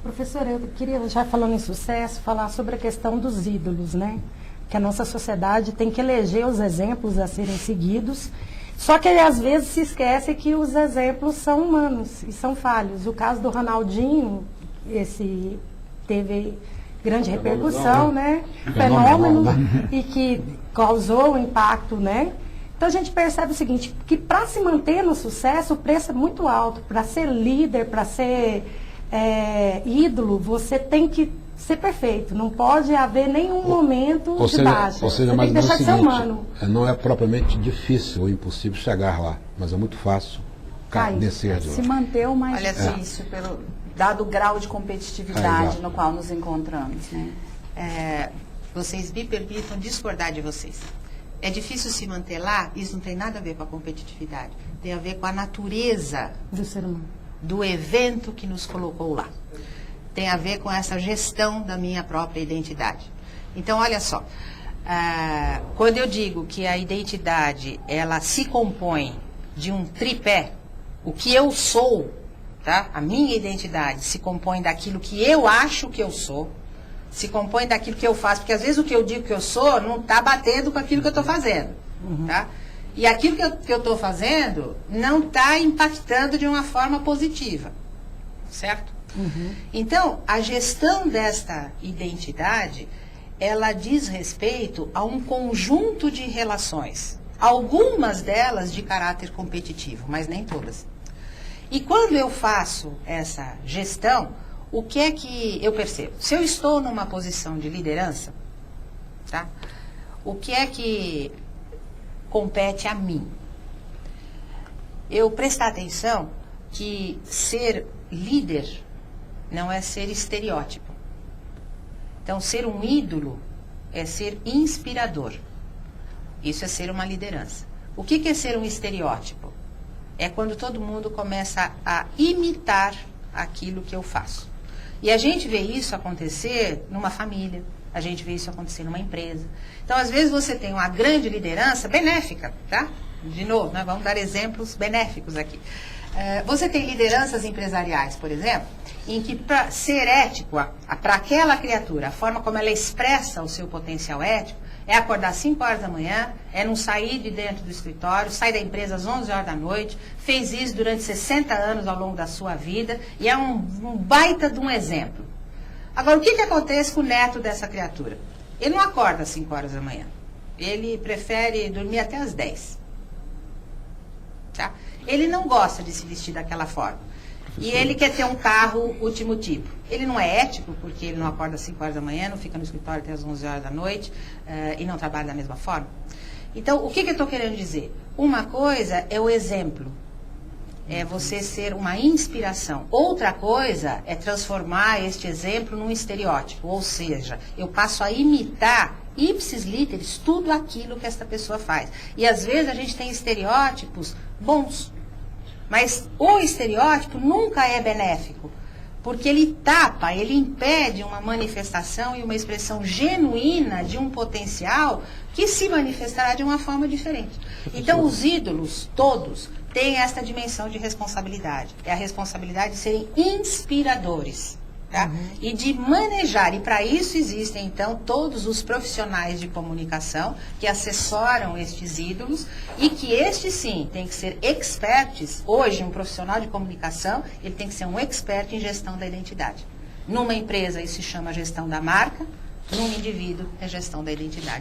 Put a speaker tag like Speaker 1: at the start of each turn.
Speaker 1: Professora, eu queria, já falando em sucesso, falar sobre a questão dos ídolos, né? Que a nossa sociedade tem que eleger os exemplos a serem seguidos, só que às vezes se esquece que os exemplos são humanos e são falhos. O caso do Ronaldinho, esse teve grande repercussão, né? Fenômeno, e que causou um impacto, né? Então a gente percebe o seguinte, que para se manter no sucesso, o preço é muito alto. Para ser líder, para ser ídolo, você tem que ser perfeito. Não pode haver nenhum momento de baixa.
Speaker 2: Ou seja,
Speaker 1: você tem que deixar de ser humano.
Speaker 2: Não é propriamente difícil ou impossível chegar lá, mas é muito fácil descer de lá.
Speaker 3: Se manter o mais
Speaker 4: difícil, pelo dado grau de competitividade no qual nos encontramos. Né? Vocês me permitam discordar de vocês. É difícil se manter lá, isso não tem nada a ver com a competitividade. Tem a ver com a natureza
Speaker 1: do ser humano,
Speaker 4: do evento que nos colocou lá. Tem a ver com essa gestão da minha própria identidade. Então, olha só, quando eu digo que a identidade, ela se compõe de um tripé, o que eu sou, tá? A minha identidade se compõe daquilo que eu acho que eu sou, se compõe daquilo que eu faço, porque às vezes o que eu digo que eu sou não está batendo com aquilo que eu estou fazendo, tá? E aquilo que eu estou fazendo não está impactando de uma forma positiva, certo? Então, a gestão desta identidade, ela diz respeito a um conjunto de relações, algumas delas de caráter competitivo, mas nem todas. E quando eu faço essa gestão, o que é que eu percebo? Se eu estou numa posição de liderança, tá? O que é que compete a mim? Eu prestar atenção que ser líder não é ser estereótipo. Então, ser um ídolo é ser inspirador. Isso é ser uma liderança. O que é ser um estereótipo? É quando todo mundo começa a imitar aquilo que eu faço. E a gente vê isso acontecer numa família, a gente vê isso acontecer numa empresa. Então, às vezes, você tem uma grande liderança benéfica, tá? De novo, nós vamos dar exemplos benéficos aqui. Você tem lideranças empresariais, por exemplo, em que para ser ético, para aquela criatura, a forma como ela expressa o seu potencial ético, é acordar às 5 horas da manhã, é não sair de dentro do escritório, sai da empresa às 11 horas da noite, fez isso durante 60 anos ao longo da sua vida, e é um baita de um exemplo. Agora, o que acontece com o neto dessa criatura? Ele não acorda às 5 horas da manhã. Ele prefere dormir até às 10. Tá? Ele não gosta de se vestir daquela forma. E ele quer ter um carro último tipo. Ele não é ético, porque ele não acorda às 5 horas da manhã, não fica no escritório até às 11 horas da noite, e não trabalha da mesma forma. Então, o que eu estou querendo dizer? Uma coisa é o exemplo. É você ser uma inspiração. Outra coisa é transformar este exemplo num estereótipo. Ou seja, eu passo a imitar, ipsis literis, tudo aquilo que esta pessoa faz. E às vezes a gente tem estereótipos bons. Mas o estereótipo nunca é benéfico, porque ele tapa, ele impede uma manifestação e uma expressão genuína de um potencial que se manifestará de uma forma diferente. Então, os ídolos, todos, têm esta dimensão de responsabilidade. É a responsabilidade de serem inspiradores. Tá? E de manejar, e para isso existem então todos os profissionais de comunicação que assessoram estes ídolos e que estes sim têm que ser experts. Hoje um profissional de comunicação, ele tem que ser um expert em gestão da identidade. Numa empresa isso se chama gestão da marca, num indivíduo é gestão da identidade.